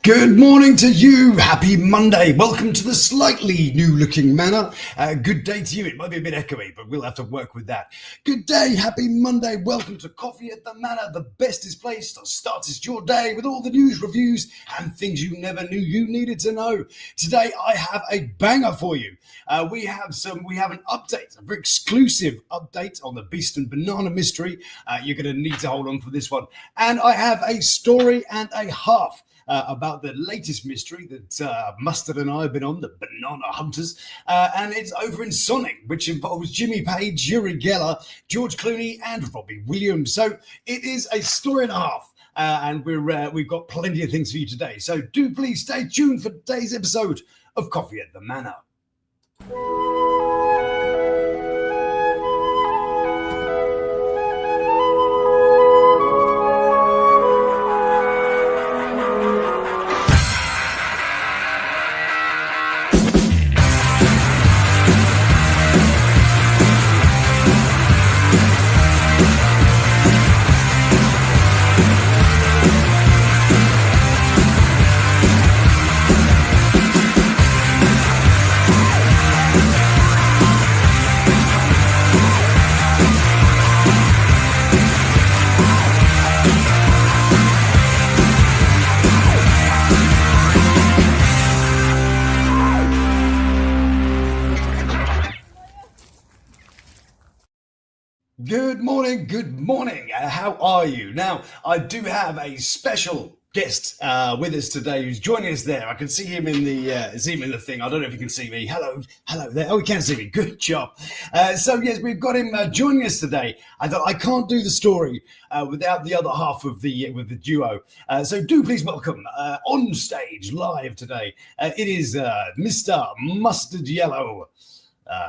Good morning to you. Happy Monday. Welcome to the slightly new-looking Manor. Good day to you. It might be a bit echoey, but we'll have to work with that. Good day. Happy Monday. Welcome to Coffee at the Manor, the bestest place to start your day with all the news, reviews, and things you never knew you needed to know. Today, I have a banger for you. We have an update, a very exclusive update on the Beeston Banana mystery. You're going to need to hold on for this one. And I have a story and a half about the latest mystery that Mustard and I have been on, the Banana Hunters, and it's over in Sonic, which involves Jimmy Page, Uri Geller, George Clooney, and Robbie Williams. So it is a story and a half, and we've got plenty of things for you today. So do please stay tuned for today's episode of Coffee at the Manor. Good morning. How are you? Now, I do have a special guest with us today who's joining us there. I can see him in the thing. I don't know if you can see me. Hello there. Oh, you can see me. Good job. So yes, we've got him joining us today. I thought I can't do the story without the other half of with the duo. So do please welcome on stage live today. It is Mr. Mustard Yellow.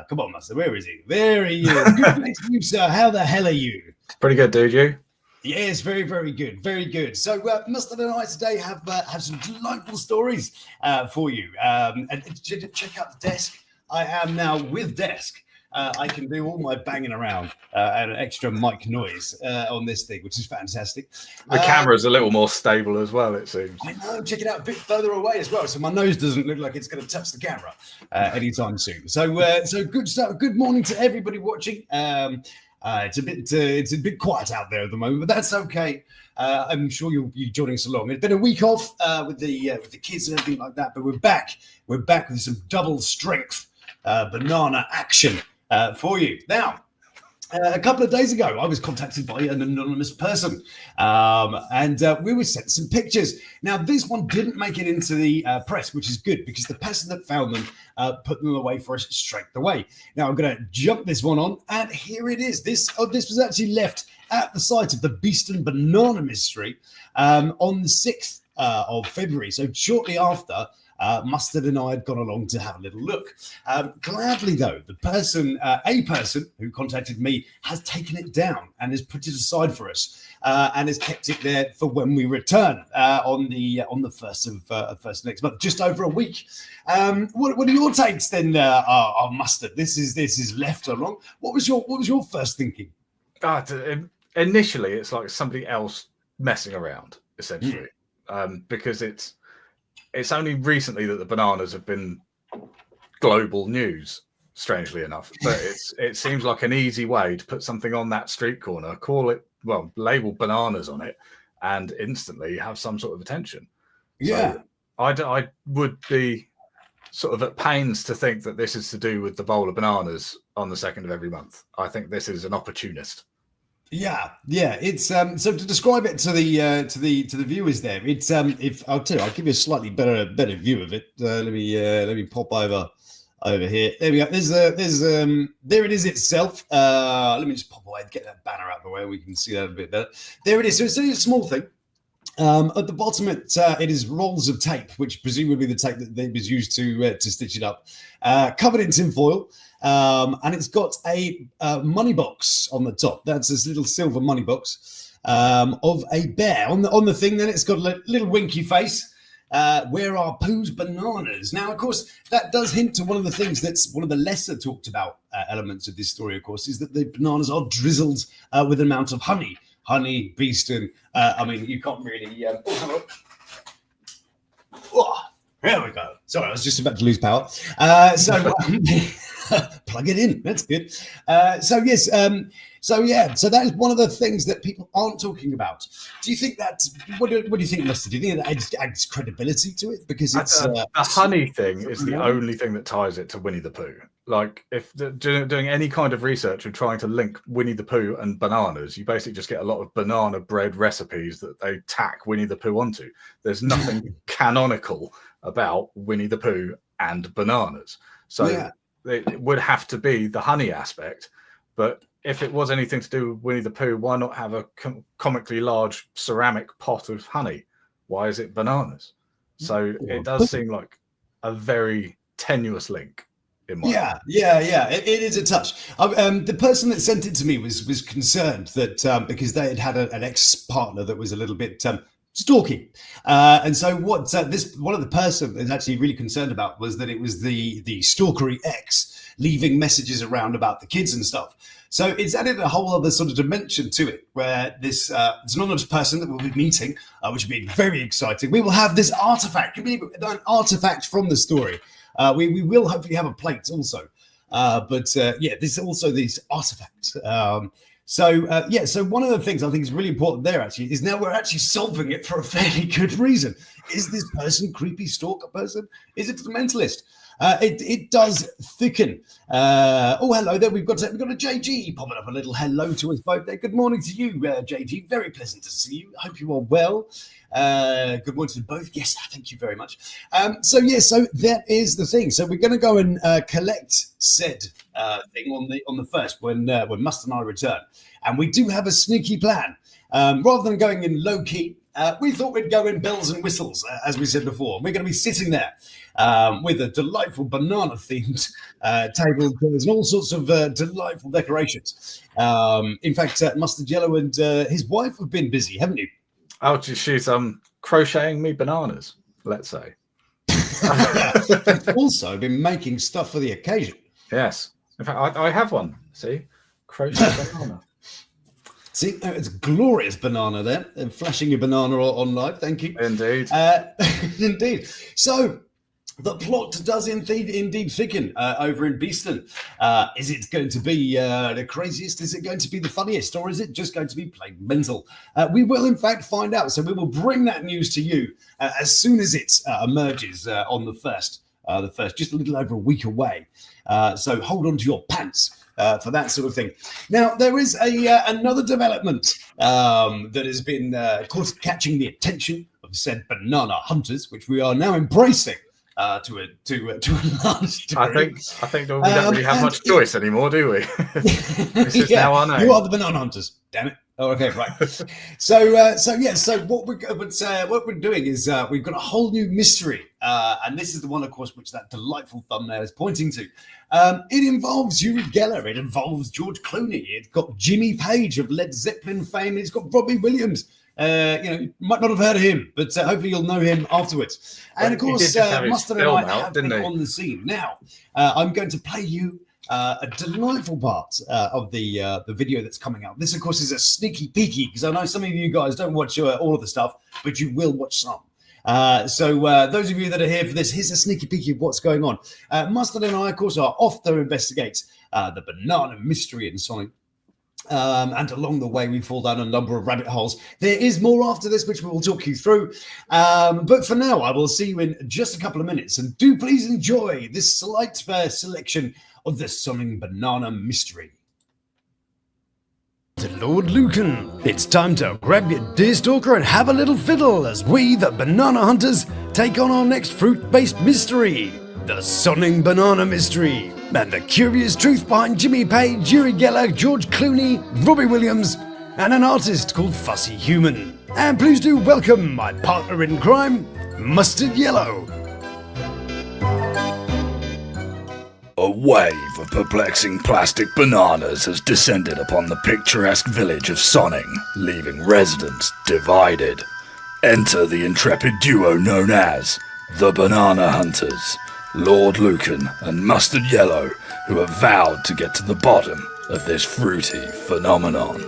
Come on, Mustard. Where is he? There he is. Good to you, sir. How the hell are you? Pretty good, dude. You? Yes, very, very good. Very good. So Mustard and I today have some delightful stories for you. And check out the desk. I am now with desk. I can do all my banging around and extra mic noise on this thing, which is fantastic. The camera's a little more stable as well, it seems. I know, check it out a bit further away as well, so my nose doesn't look like it's going to touch the camera anytime soon. So good stuff. Good morning to everybody watching. It's a bit quiet out there at the moment, but that's okay. I'm sure you'll be joining us along. It's been a week off with the kids and everything like that, but we're back. We're back with some double strength banana action for you. Now, a couple of days ago, I was contacted by an anonymous person, and we were sent some pictures. Now, this one didn't make it into the press, which is good because the person that found them put them away for us straight away. Now, I'm going to jump this one on, and here it is. This was actually left at the site of the Beeston Banana mystery on the 6th of February, so shortly after Mustard and I had gone along to have a little look. Gladly, though, a person who contacted me has taken it down and has put it aside for us and has kept it there for when we return on the first of next month, just over a week. What are your takes then, on Mustard? This is left along. What was your first thinking? Initially, it's like somebody else messing around, essentially, because it's only recently that the bananas have been global news, strangely enough. But it seems like an easy way to put something on that street corner, label bananas on it, and instantly have some sort of attention. Yeah. So I would be sort of at pains to think that this is to do with the bowl of bananas on the 2nd of every month. I think this is an opportunist. Yeah. It's so to describe it to the viewers there. It's if I'll tell you, I'll give you a slightly better view of it. Let me pop over here. There we go. There it is itself. Let me just pop away and get that banner out of the way. We can see that a bit better. There it is. So it's only a small thing. At the bottom, it is rolls of tape, which presumably the tape that was used to stitch it up, covered in tin foil. And it's got a money box on the top. That's this little silver money box of a bear on the thing. Then it's got a little winky face. Where are Pooh's bananas? Now, of course, that does hint to one of the things that's one of the lesser talked about elements of this story. Of course, is that the bananas are drizzled with an amount of honey, Beeston. I mean, you can't really. Oh, there we go. Sorry, I was just about to lose power. Plug it in. That's good. So that is one of the things that people aren't talking about. Do you think that? What do you think, Mister? Do you think that adds credibility to it? Because it's the honey thing is the only thing that ties it to Winnie the Pooh. Like, if doing any kind of research and trying to link Winnie the Pooh and bananas, you basically just get a lot of banana bread recipes that they tack Winnie the Pooh onto. There's nothing canonical about Winnie the Pooh and bananas. So it would have to be the honey aspect. But if it was anything to do with Winnie the Pooh, why not have a comically large ceramic pot of honey? Why is it bananas? So it does seem like a very tenuous link. Yeah. It is a touch. The person that sent it to me was concerned that because they had an ex-partner that was a little bit stalky, and so what one of the person is actually really concerned about was that it was the stalkery ex leaving messages around about the kids and stuff. So it's added a whole other sort of dimension to it, where this anonymous person that we'll be meeting, which will be very exciting. We will have this artifact, an artifact from the story. We will hopefully have a plate also, this also these artifacts. So one of the things I think is really important there actually is now we're actually solving it for a fairly good reason. Is this person creepy stalker person? Is it the mentalist? It does thicken. Hello there. We've got a JG popping up. A little hello to us both there. Good morning to you, JG. Very pleasant to see you. I hope you are well. Good morning to both. Yes, thank you very much. So that is the thing. So we're going to go and collect said thing on the first when Must and I return, and we do have a sneaky plan. Rather than going in low key, we thought we'd go in bells and whistles, as we said before. We're going to be sitting there with a delightful banana-themed table and all sorts of delightful decorations. In fact, Mustard Yellow and his wife have been busy, haven't you? Oh, she's crocheting me bananas, let's say. She's also been making stuff for the occasion. Yes. In fact, I have one. See? Crochet banana. See, it's a glorious banana there. Flashing your banana on live. Thank you. Indeed. Indeed. So, the plot does indeed thicken over in Beeston. Is it going to be the craziest? Is it going to be the funniest? Or is it just going to be plain mental? We will, in fact, find out. So we will bring that news to you as soon as it emerges on the first, just a little over a week away. So hold on to your pants for that sort of thing. Now, there is another development that has been catching the attention of said banana hunters, which we are now embracing. To a large degree. I think we don't really have much choice anymore, do we? This is now our name. You are the banana hunters. Damn it. Oh, okay, right. So what we're doing is we've got a whole new mystery, and this is the one, of course, which that delightful thumbnail is pointing to. It involves Uri Geller. It involves George Clooney. It's got Jimmy Page of Led Zeppelin fame. It's got Robbie Williams. You might not have heard of him, but hopefully you'll know him afterwards. And of course, Mustard and I have been on the scene. Now, I'm going to play you a delightful part of the video that's coming out. This, of course, is a sneaky peeky, because I know some of you guys don't watch all of the stuff, but you will watch some. So those of you that are here for this, here's a sneaky peeky of what's going on. Mustard and I, of course, are off to investigate the banana mystery in Sonic. And along the way, we fall down a number of rabbit holes. There is more after this, which we will talk you through. But for now, I will see you in just a couple of minutes. And do please enjoy this slight selection of the Sonic Banana Mystery. To Lord Lukan, it's time to grab your deerstalker and have a little fiddle as we, the Banana Hunters, take on our next fruit-based mystery, the Sonic Banana Mystery. And the curious truth behind Jimmy Page, Uri Geller, George Clooney, Robbie Williams, and an artist called Fussy Human. And please do welcome my partner in crime, Mustard Yellow. A wave of perplexing plastic bananas has descended upon the picturesque village of Sonning, leaving residents divided. Enter the intrepid duo known as the Banana Hunters, Lord Lukan and Mustard Yellow, who have vowed to get to the bottom of this fruity phenomenon.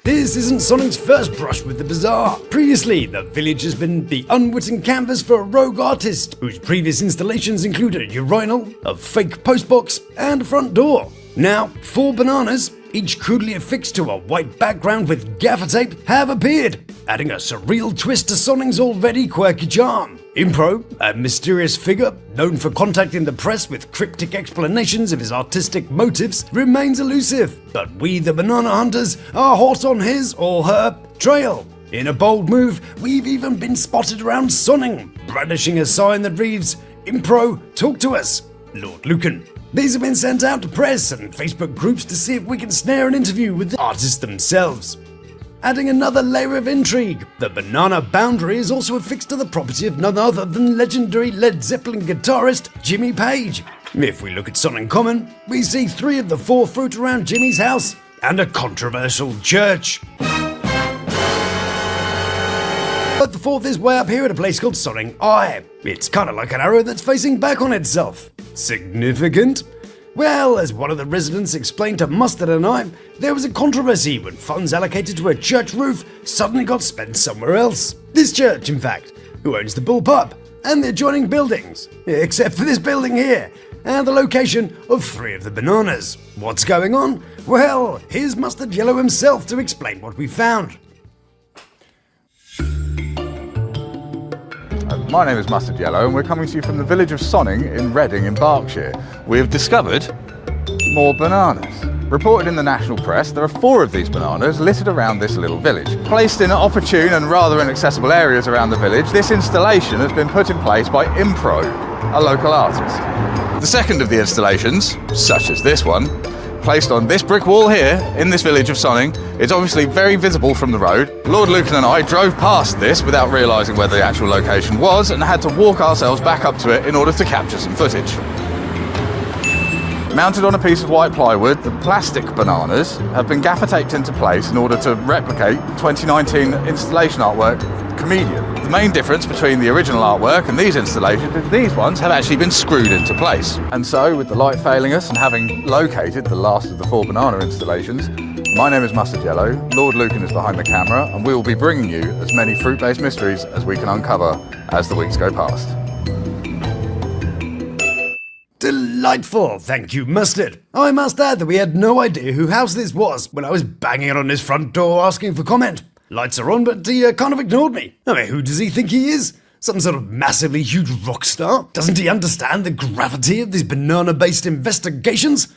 This isn't Sonning's first brush with the bizarre. Previously, the village has been the unwitting canvas for a rogue artist, whose previous installations included a urinal, a fake postbox, and a front door. Now, 4 bananas, each crudely affixed to a white background with gaffer tape, have appeared, adding a surreal twist to Sonning's already quirky charm. Impro, a mysterious figure known for contacting the press with cryptic explanations of his artistic motives, remains elusive, but we the banana hunters are hot on his or her trail. In a bold move, we've even been spotted around Sonning, brandishing a sign that reads, "Impro, talk to us, Lord Lukan." These have been sent out to press and Facebook groups to see if we can snare an interview with the artists themselves. Adding another layer of intrigue, the banana boundary is also affixed to the property of none other than legendary Led Zeppelin guitarist Jimmy Page. If we look at Sonning Common, we see 3 of the 4 fruit around Jimmy's house and a controversial church. But the 4th is way up here at a place called Sonning Eye. It's kind of like an arrow that's facing back on itself. Significant? Well, as one of the residents explained to Mustard and I, there was a controversy when funds allocated to a church roof suddenly got spent somewhere else. This church, in fact, who owns the Bull Pub and the adjoining buildings, except for this building here, and the location of 3 of the bananas. What's going on? Well, here's Mustard Yellow himself to explain what we found. My name is Mustard Yellow and we're coming to you from the village of Sonning in Reading in Berkshire. We have discovered more bananas. Reported in the national press, there are 4 of these bananas littered around this little village. Placed in opportune and rather inaccessible areas around the village, this installation has been put in place by Impro, a local artist. The second of the installations, such as this one, placed on this brick wall here in this village of Sonning. It's obviously very visible from the road. Lord Lukan and I drove past this without realising where the actual location was and had to walk ourselves back up to it in order to capture some footage. Mounted on a piece of white plywood, the plastic bananas have been gaffer taped into place in order to replicate 2019 installation artwork Comedian. The main difference between the original artwork and these installations is these ones have actually been screwed into place. And so, with the light failing us and having located the last of the 4 banana installations, my name is Mustard Yellow, Lord Lukan is behind the camera, and we will be bringing you as many fruit-based mysteries as we can uncover as the weeks go past. Delightful, thank you, Mustard. I must add that we had no idea whose house this was when I was banging on his front door asking for comment. Lights are on, but he kind of ignored me. I mean, who does he think he is? Some sort of massively huge rock star? Doesn't he understand the gravity of these banana-based investigations?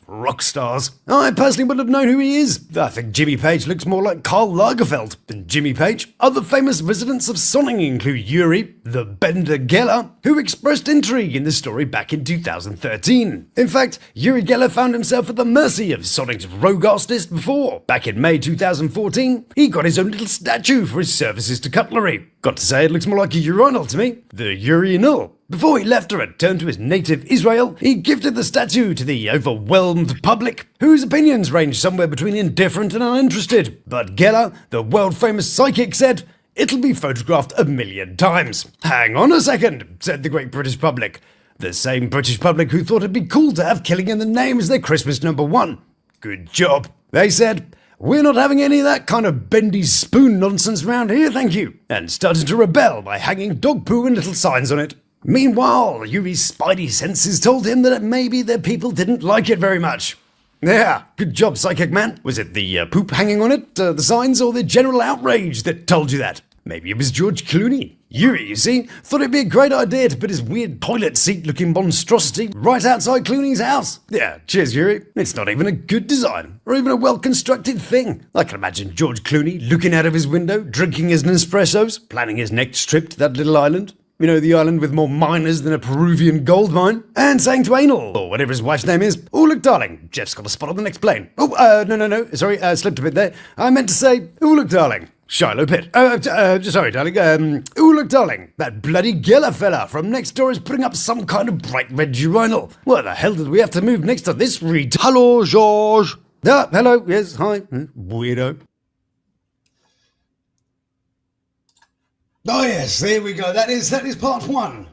Rock stars. I personally wouldn't have known who he is. I think Jimmy Page looks more like Karl Lagerfeld than Jimmy Page. Other famous residents of Sonning include Uri, the Bender Geller, who expressed intrigue in the story back in 2013. In fact, Uri Geller found himself at the mercy of Sonning's rogue artist before. Back in May 2014, he got his own little statue for his services to cutlery. Got to say, it looks more like a urinal to me. The urinal. Before he left to return to his native Israel, he gifted the statue to the overwhelmed public, whose opinions ranged somewhere between indifferent and uninterested. But Geller, the world-famous psychic, said, "It'll be photographed 1,000,000 times." "Hang on a second," said the great British public. The same British public who thought it'd be cool to have Killing in the Name as their Christmas #1. Good job. They said, "We're not having any of that kind of bendy spoon nonsense around here, thank you," and started to rebel by hanging dog poo and little signs on it. Meanwhile, Yuri's spidey senses told him that maybe their people didn't like it very much. Yeah, good job, psychic man. Was it the poop hanging on it, the signs, or the general outrage that told you that? Maybe it was George Clooney. Uri, you see, thought it'd be a great idea to put his weird toilet seat-looking monstrosity right outside Clooney's house. Yeah, cheers, Uri. It's not even a good design, or even a well-constructed thing. I can imagine George Clooney looking out of his window, drinking his Nespressos, planning his next trip to that little island. You know, the island with more miners than a Peruvian gold mine. And saying to Anal, or whatever his wife's name is, "Oh, look, darling, Jeff's got a spot on the next plane." Oh, no, sorry, slipped a bit there. I meant to say, "Oh, look, darling, Shiloh Pit." Sorry, darling, oh, look, darling, that bloody Geller fella from next door is putting up some kind of bright red urinal. Why the hell did we have to move next to this Hello, George. Ah, hello, yes, hi, weirdo. Oh yes, there we go. That is part 1.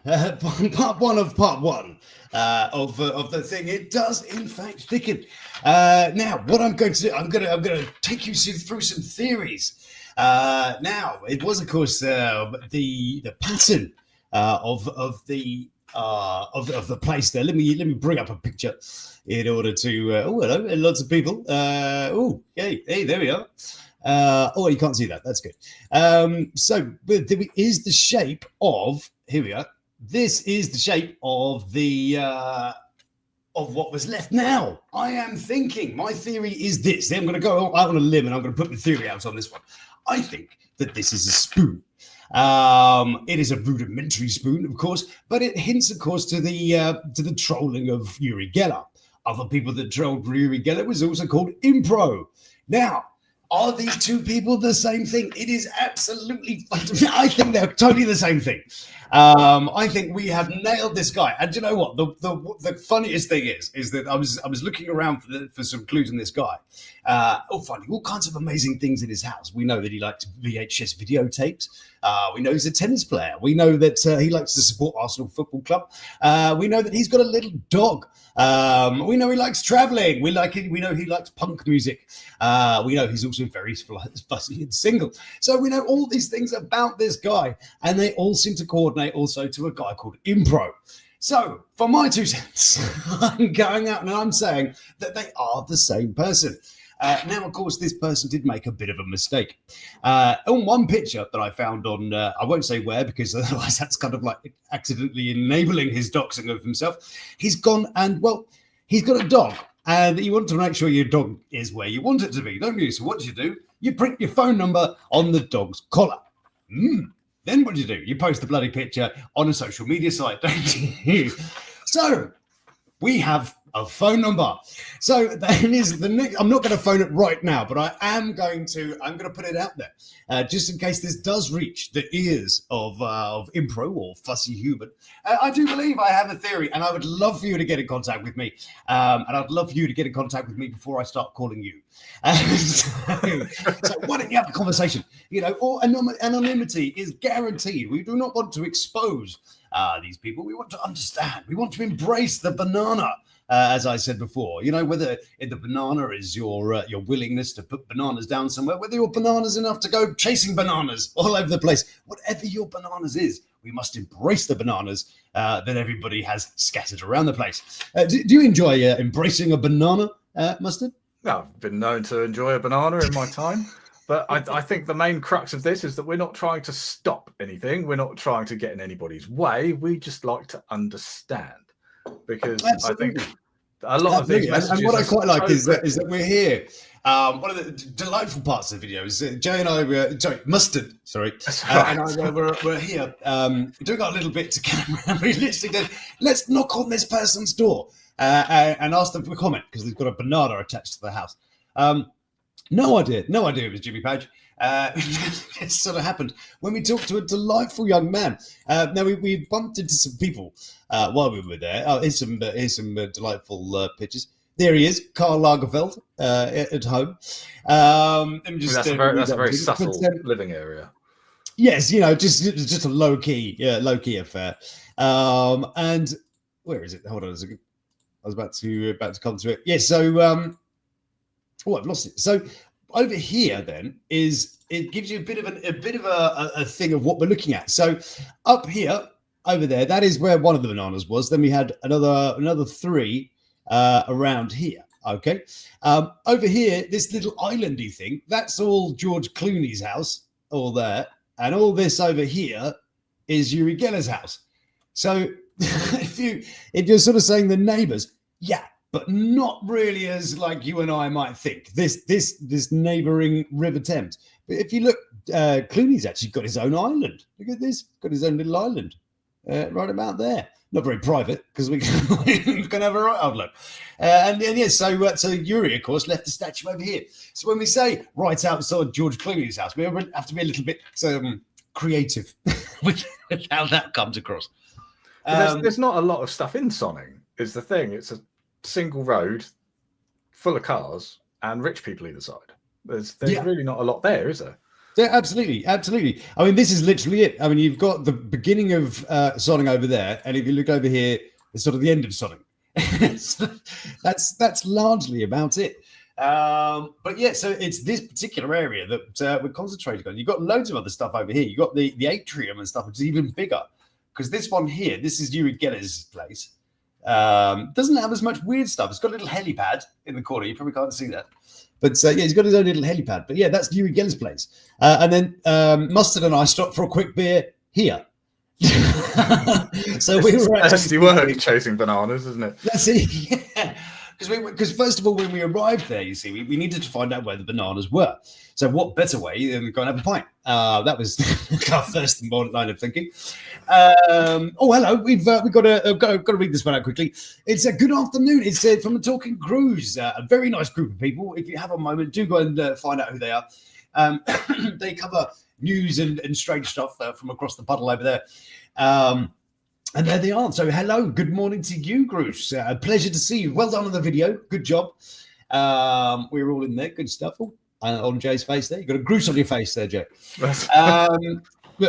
Part 1 of part 1. of the thing. It does, in fact, thicken. Now, what I'm going to do, I'm going to take you through some theories. Now, it was, of course, the pattern of the place there. Let me bring up a picture in order to. Oh, hello, lots of people. Hey, there we are. You can't see that. That's good. So there is the shape of. Here we are. This is the shape of the of what was left. Now, I am thinking. My theory is this. I'm going to go out on a limb and I'm going to put the theory out on this one. I think that this is a spoon. It is a rudimentary spoon, of course, but it hints, of course, to the trolling of Uri Geller. Other people that trolled Uri Geller was also called Impro. Now, are these two people the same thing? It is absolutely. I think they're totally the same thing. I think we have nailed this guy. And you know what? The funniest thing is that I was looking around for some clues on this guy. Finding all kinds of amazing things in his house. We know that he likes VHS videotapes. We know he's a tennis player. We know that he likes to support Arsenal Football Club. We know that he's got a little dog. We know he likes traveling. We know he likes punk music. We know he's also very fussy and single. So we know all these things about this guy, and they all seem to coordinate also to a guy called Impro. So for my 2 cents, I'm going out and I'm saying that they are the same person. Now, of course, this person did make a bit of a mistake. On one picture that I found on, I won't say where because otherwise that's kind of like accidentally enabling his doxing of himself. He's gone and, he's got a dog and you want to make sure your dog is where you want it to be, don't you? So what do? You print your phone number on the dog's collar. Then what do? You post the bloody picture on a social media site, don't you? So we have a phone number. So that is I'm not going to phone it right now, but I'm going to put it out there just in case this does reach the ears of Impro or Fussy Human. I do believe I have a theory, and I would love for you to get in contact with me. And I'd love for you to get in contact with me before I start calling you. So why don't you have a conversation? Or anonymity is guaranteed. We do not want to expose these people. We want to understand. We want to embrace the banana. As I said before, whether the banana is your willingness to put bananas down somewhere, whether your banana's enough to go chasing bananas all over the place, whatever your bananas is, we must embrace the bananas that everybody has scattered around the place. Do you enjoy embracing a banana, Mustard? I've been known to enjoy a banana in my time. But I think the main crux of this is that we're not trying to stop anything. We're not trying to get in anybody's way. We just like to understand. Because absolutely. I think a lot of these messages. And what I quite like is that we're here. One of the delightful parts of the video is Jay and I were Mustard, sorry, and I we're here doing our little bit to camera. We literally did. Let's knock on this person's door and ask them for a comment because they've got a banana attached to the house. No idea it was Jimmy Page. It sort of happened when we talked to a delightful young man. Now we bumped into some people while we were there. Here's some delightful pictures. There he is, Karl Lagerfeld at home. That's a very subtle living area. Yes, just a low key affair. And where is it? Hold on a second. I was about to come to it. Yes, so I've lost it. So over here then it gives you a bit of a thing of what we're looking at. So up here, over there, that is where one of the bananas was. Then we had another 3 around here. Okay. Over here, this little islandy thing, that's all George Clooney's house, all there. And all this over here is Uri Geller's house. So if you're sort of saying the neighbors, yeah, but not really as like you and I might think. This neighbouring River Thames. But if you look, Clooney's actually got his own island. Look at this, got his own little island right about there. Not very private because we can have a right old look. And yes, so Uri, of course, left the statue over here. So when we say right outside George Clooney's house, we have to be a little bit creative with how that comes across. There's not a lot of stuff in Sonning, is the thing. It's a single road full of cars and rich people either side. There's really not a lot there, is there? Yeah, absolutely. I mean, this is literally it. I mean, you've got the beginning of Sonning over there, and if you look over here, It's sort of the end of Sonic. So that's largely about it. But yeah, so it's this particular area that we're concentrating on. You've got loads of other stuff over here. You've got the atrium and stuff, which is even bigger. Because this one here, this is Uri Geller's place. Doesn't have as much weird stuff. It's got a little helipad in the corner. You probably can't see that. But yeah, he's got his own little helipad. But yeah, that's Uri Geller's place. And then Mustard and I stopped for a quick beer here. So we were actually work chasing bananas, isn't it? That's it. Yeah. Because first of all, when we arrived there, you see, we needed to find out where the bananas were. So what better way than go and have a pint? That was our first line of thinking. Oh, hello. We've got to read this one out quickly. It's a good afternoon. It's from the Talking Cruise. A very nice group of people. If you have a moment, do go and find out who they are. They cover news and strange stuff from across the puddle over there. And there they are. So hello, good morning to you, Bruce. A pleasure to see you. Well done on the video. Good job. We were all in there. Good stuff. Oh, on Jay's face there. You got a Bruce on your face there, Jay.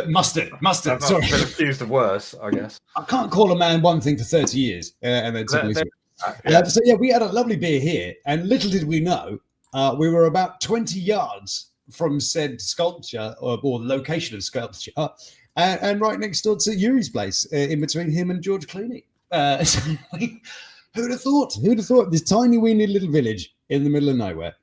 Mustard. Sorry. Been accused of worse, I guess. I can't call a man one thing for 30 years. And then suddenly so yeah, we had a lovely beer here. And little did we know, we were about 20 yards from said sculpture or the location of sculpture. And right next door to Uri's place, in between him and George Clooney. Who'd have thought? Who'd have thought this tiny, weeny little village in the middle of nowhere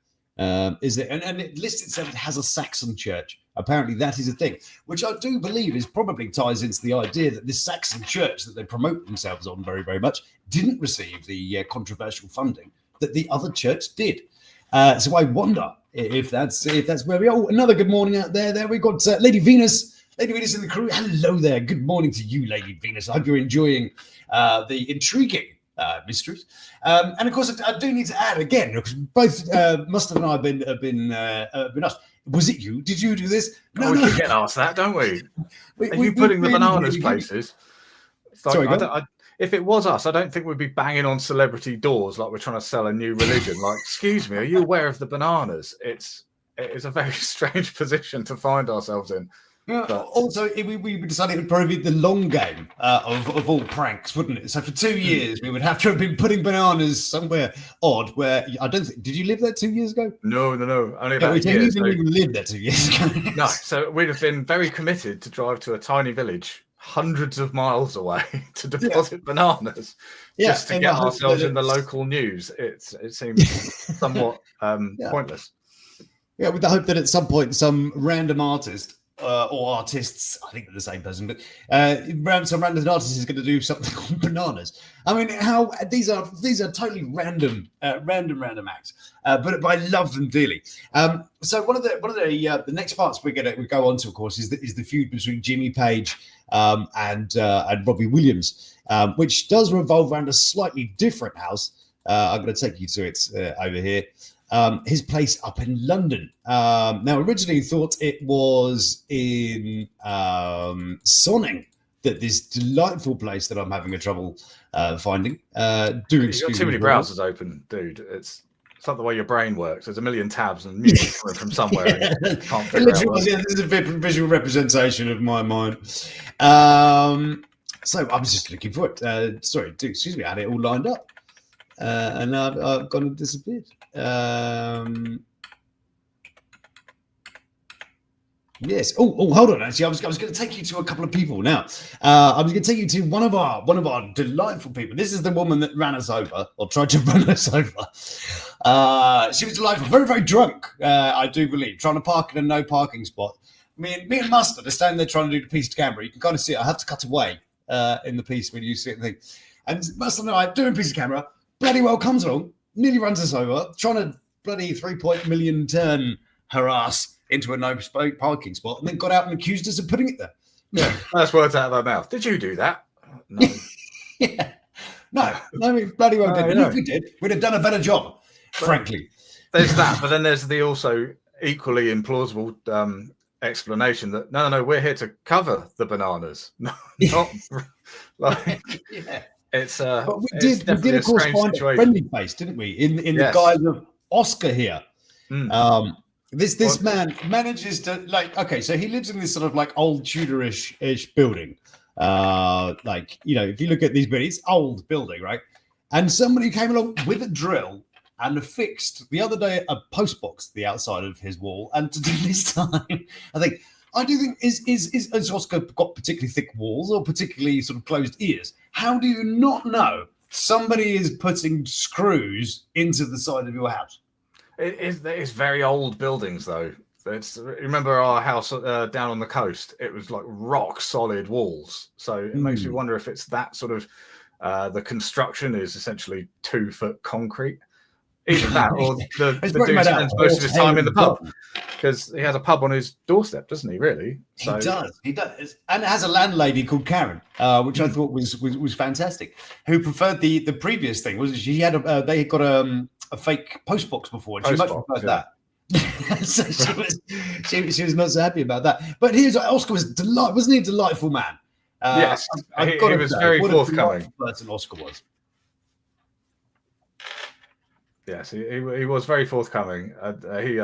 is it? And it lists itself, it has a Saxon church. Apparently, that is a thing, which I do believe is probably ties into the idea that this Saxon church that they promote themselves on very, very much didn't receive the controversial funding that the other church did. So I wonder if that's where we are. Oh, another good morning out there. There we've got Lady Venus. Lady Venus in the crew. Hello there. Good morning to you, Lady Venus. I hope you're enjoying the intriguing mysteries. And of course, I do need to add again, because both Mustard and I have been asked. Was it you? Did you do this? No, we get asked that, don't we? Are you putting the bananas places? Like, Sorry, if it was us, I don't think we'd be banging on celebrity doors like we're trying to sell a new religion. Like, excuse me, are you aware of the bananas? It is a very strange position to find ourselves in. Yeah, also, we decided it would probably be the long game of all pranks, wouldn't it? So for 2 years, we would have to have been putting bananas somewhere odd where I don't think. Did you live there 2 years ago? No. Only about a year. We didn't even live there 2 years ago. No, so we'd have been very committed to drive to a tiny village hundreds of miles away to deposit bananas just to get ourselves in the local news. It seems somewhat pointless. Yeah, with the hope that at some point some random artist or artists, I think they're the same person, but some random artist is going to do something on bananas. I mean, how these are totally random acts, but I love them dearly. So one of the next parts we go on to, of course, is the feud between Jimmy Page and Robbie Williams, which does revolve around a slightly different house. I'm going to take you to it over here. His place up in London. Now, originally thought it was in Sonning, that this delightful place that I'm having a trouble finding. You've got too many browsers open, dude. It's not the way your brain works. There's a million tabs and music coming from somewhere. And you can't figure out what. This is a visual representation of my mind. So I was just looking for it. Sorry, excuse me, I had it all lined up. And now I've gone and disappeared. Yes. Oh, hold on. Actually, I was going to take you to a couple of people now. I was going to take you to one of our delightful people. This is the woman that ran us over, or tried to run us over. She was delightful, very, very drunk. I do believe, trying to park in a no parking spot. Me and Mustard are standing there trying to do the piece to camera. You can kind of see it. I have to cut away in the piece when you see the thing. And Mustard and I doing a piece of camera. Bloody well comes along, nearly runs us over, trying to bloody 3 million turn her ass into a no parking spot, and then got out and accused us of putting it there. Yeah, that's words out of her mouth. Did you do that? No. Yeah. No, we bloody well did. No. If we did, we'd have done a better job, frankly. There's that, but then there's the also equally implausible explanation that no, we're here to cover the bananas. No, not like. Yeah. It's but we it's did of course find situation. a friendly face, didn't we? In the guise of Oscar here. This man manages to so he lives in this sort of like old Tudorish-ish building. Like, you know, if you look at these buildings, it's old building, right? And somebody came along with a drill and affixed the other day a post box to the outside of his wall. And this time, I do think is Oscar got particularly thick walls or particularly sort of closed ears? How do you not know somebody is putting screws into the side of your house? It's very old buildings, though. Remember our house down on the coast? It was like rock solid walls. So it makes me wonder if it's that sort of the construction is essentially 2 foot concrete. Either that or the dude spends most of his time in the pub, because he has a pub on his doorstep, doesn't he? Really? So, he does, and it has a landlady called Karen, which I thought was fantastic. Who preferred the previous thing? Was she had they got a fake post box before, and she much preferred that. So she was not so happy about that. But here's Oscar wasn't he a delightful man? Yes, he was very forthcoming. Person Oscar was. Yes, he was very forthcoming. He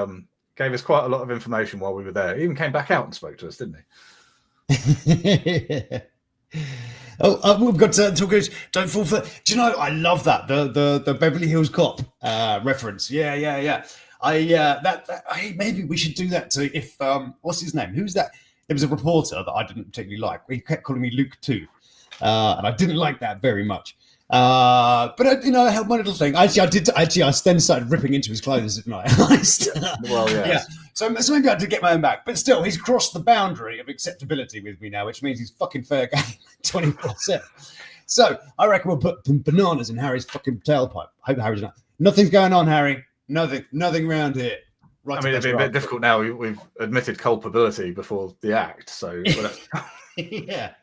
gave us quite a lot of information while we were there. He even came back out and spoke to us, didn't he? We've got talkers. Don't fall for. Do you know? I love that the Beverly Hills Cop reference. Yeah. Maybe we should do that to what's his name? Who's that? There was a reporter that I didn't particularly like. He kept calling me Luke too, and I didn't like that very much. But I helped my little thing. I then started ripping into his clothes, didn't I? Well, yes. Yeah. So maybe I did get my own back, but still, he's crossed the boundary of acceptability with me now, which means he's fucking fair game 24/7. So I reckon we'll put bananas in Harry's fucking tailpipe. I hope Harry's not. Nothing's going on, Harry. Nothing around here. Right. I mean, it'd be a bit difficult now. We've admitted culpability before the act, so yeah.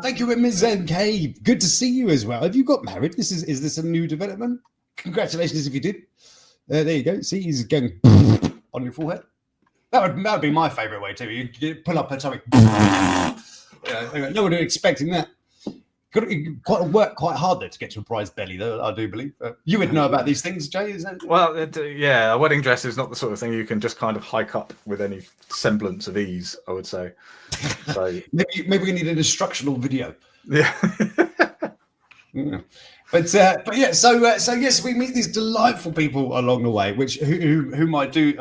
Thank you, Ms. NK. Good to see you as well. Have you got married? Is this a new development? Congratulations if you did. There you go. See, he's going on your forehead. That would be my favourite way too. You pull up her tummy. No one was expecting that. Got to work quite hard there to get to a prize belly, though. I do believe you would know about these things, Jay. Is that? Well, yeah, a wedding dress is not the sort of thing you can just kind of hike up with any semblance of ease, I would say. So maybe we need an instructional video. Yeah. Yeah. But yeah, so yes, we meet these delightful people along the way, whom I do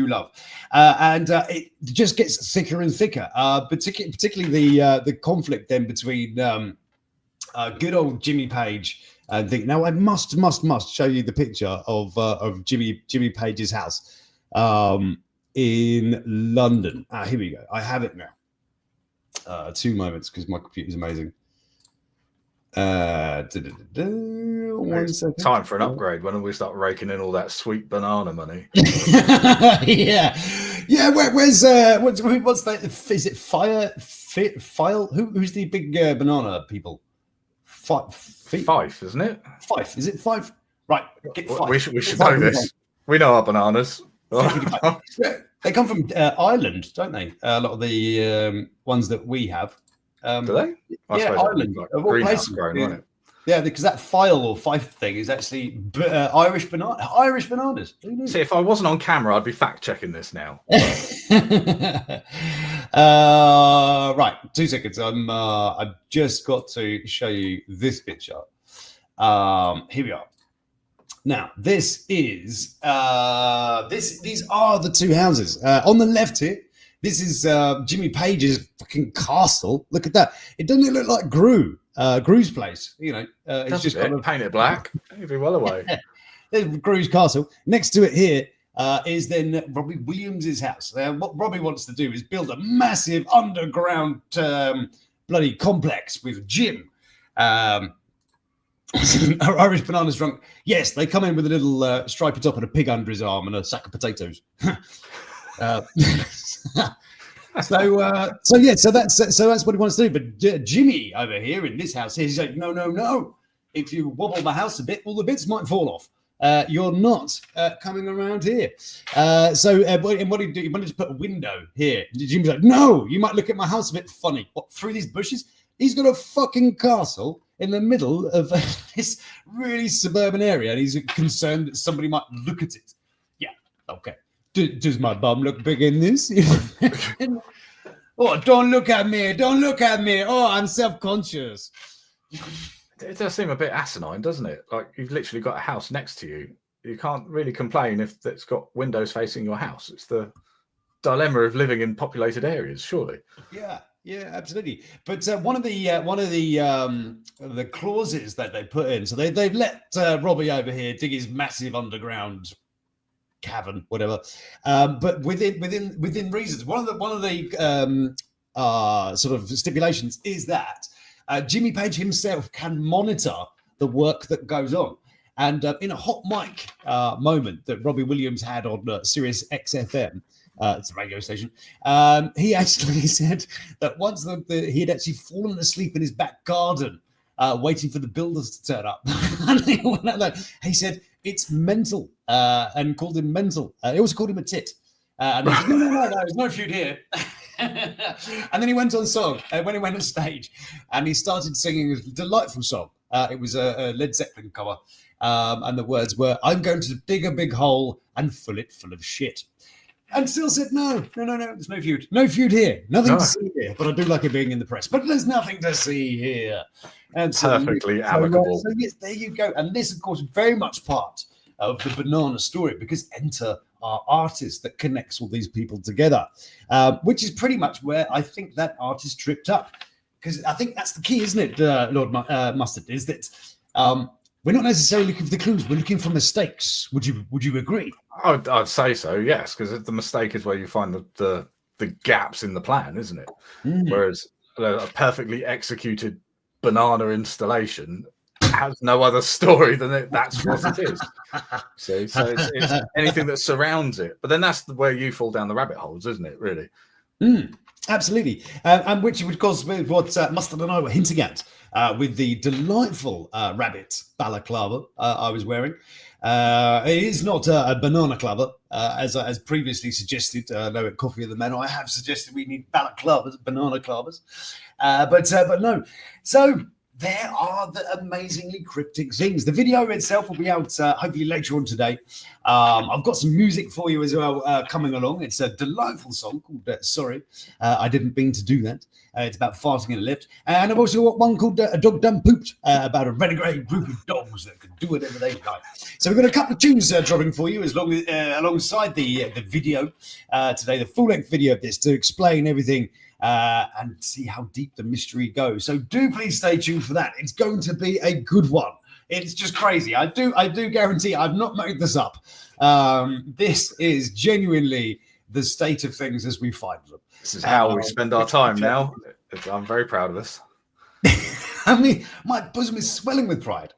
love, and it just gets thicker and thicker. Particularly the conflict then between good old Jimmy Page and think. Now I must show you the picture of Jimmy Page's house in London. Here we go. I have it now. 2 moments because my computer's amazing. 1 second. Time for an upgrade. When we start raking in all that sweet banana money? yeah. Where's what's that? Is it File? Who's the big banana people? Fife, isn't it? Fife. Is it Fife? Right. Get Fife. We should know this. We know our bananas. They come from Ireland, don't they? A lot of the ones that we have. Do they? Yeah, Ireland. Like greenhouse grown, wasn't it? Yeah, because that file or fife thing is actually Irish bananas. See, if I wasn't on camera, I'd be fact checking this now. Right, 2 seconds. I've just got to show you this picture. Here we are. Now, this is these are the two houses on the left here. This is Jimmy Page's fucking castle. Look at that. It doesn't look like Gru's place. You know, it's just got paint it black. You'd be well away. There's Gru's castle. Next to it here is then Robbie Williams's house. What Robbie wants to do is build a massive underground bloody complex with gym. Irish bananas drunk. Yes, they come in with a little stripy top and a pig under his arm and a sack of potatoes. So that's what he wants to do. But Jimmy over here in this house, he's like, no. If you wobble the house a bit, all the bits might fall off. You're not coming around here. What do you do? You want to just put a window here? Jimmy's like, no, you might look at my house a bit funny. What, through these bushes? He's got a fucking castle in the middle of this really suburban area, and he's concerned that somebody might look at it. Yeah, okay. Does my bum look big in this? Oh, don't look at me. Don't look at me. Oh, I'm self-conscious. It does seem a bit asinine, doesn't it? Like you've literally got a house next to you. You can't really complain if it's got windows facing your house. It's the dilemma of living in populated areas, surely. Yeah, absolutely. But one of the clauses that they put in, so they've let Robbie over here dig his massive underground cavern, whatever. But within reasons, one of the sort of stipulations is that Jimmy Page himself can monitor the work that goes on. And in a hot mic moment that Robbie Williams had on Sirius XFM, it's a radio station, he actually said that once he had actually fallen asleep in his back garden waiting for the builders to turn up. And he said, it's mental, and called him mental. He also called him a tit. And he said, no, there's no feud here. And then he went on song, when he went on stage, and he started singing a delightful song. It was a Led Zeppelin cover. And the words were, I'm going to dig a big hole and fill it full of shit. And still said, no, there's no feud. No feud here. Nothing to see here. But I do like it being in the press. But there's nothing to see here. Perfectly amicable. So yes, there you go. And this, of course, very much part of the Banana story, because enter our artist that connects all these people together, which is pretty much where I think that artist tripped up. Because I think that's the key, isn't it, Lord Mustard, is that we're not necessarily looking for the clues. We're looking for mistakes. Would you agree? I'd say so, yes, because the mistake is where you find the gaps in the plan, isn't it? Whereas a perfectly executed banana installation has no other story than that's what it is. So it's anything that surrounds it. But then that's where you fall down the rabbit holes, isn't it, really? Absolutely. And which, of course, with what Mustard and I were hinting at with the delightful rabbit balaclava I was wearing. It is not a banana clava, as previously suggested. No, at Coffee of the Manor, I have suggested we need balaclavas, banana clavas. But no. So there are the amazingly cryptic things. The video itself will be out hopefully later on today. I've got some music for you as well coming along. It's a delightful song called Sorry. I Didn't Mean to Do That. It's about farting in a lift. And I've also got one called A Dog Done Pooped, about a renegade group of dogs that can do whatever they like. So we've got a couple of tunes dropping for you alongside the video today, the full-length video of this, to explain everything and see how deep the mystery goes. So do please stay tuned for that. It's going to be a good one. It's just crazy. I do guarantee I've not made this up. This is genuinely the state of things as we find them. This is how we spend our time now. I'm very proud of this. I mean, my bosom is swelling with pride.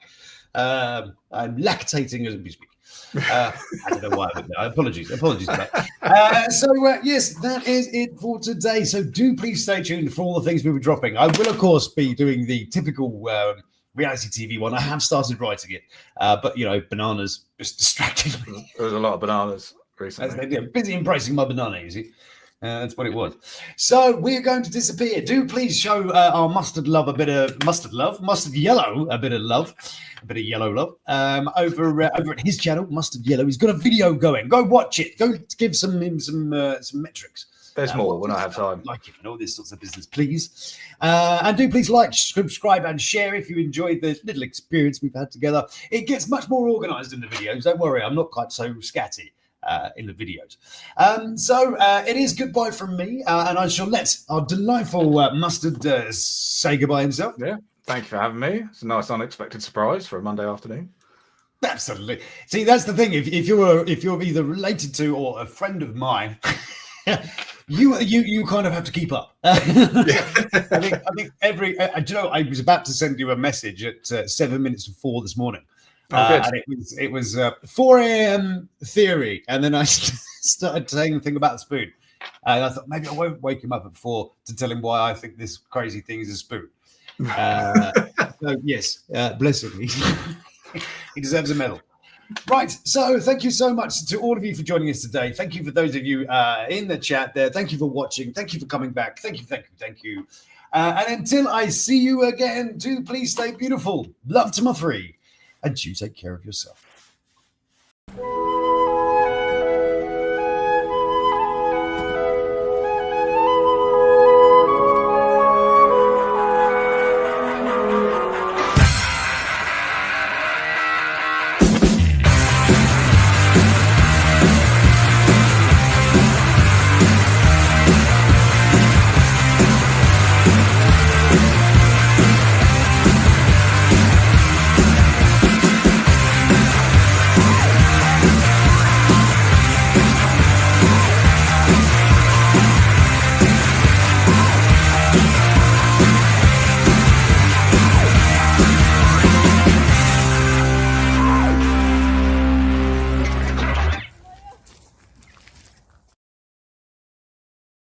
I'm lactating as we speak. I don't know why. Apologies for that. So yes, that is it for today. So do please stay tuned for all the things we'll be dropping. I will, of course, be doing the typical reality TV one. I have started writing it, but bananas just distracted me. There was a lot of bananas recently. I'm busy embracing my banana, you see. That's what it was. So we're going to disappear. Do please show our mustard yellow a bit of love, a bit of yellow love over at his channel, Mustard Yellow. He's got a video going. Go watch it. Go give him some metrics. There's more when I have time. Like it and all this sorts of business, please. And do please like, subscribe, and share if you enjoyed the little experience we've had together. It gets much more organised in the videos. Don't worry, I'm not quite so scatty in the videos. So it is goodbye from me, and I shall let our delightful Mustard say goodbye himself. Yeah, thank you for having me. It's a nice unexpected surprise for a Monday afternoon. Absolutely. See, that's the thing. If you're either related to or a friend of mine, you kind of have to keep up. I think I was about to send you a message at 7 minutes to 4 this morning. And it was 4 a.m. theory, and then I started saying the thing about the spoon. And I thought maybe I won't wake him up at 4 to tell him why I think this crazy thing is a spoon. So yes, bless him. He deserves a medal. Right, so thank you so much to all of you for joining us today. Thank you for those of you in the chat there. Thank you for watching. Thank you for coming back. Thank you. And until I see you again, do please stay beautiful. Love to my three. And you take care of yourself.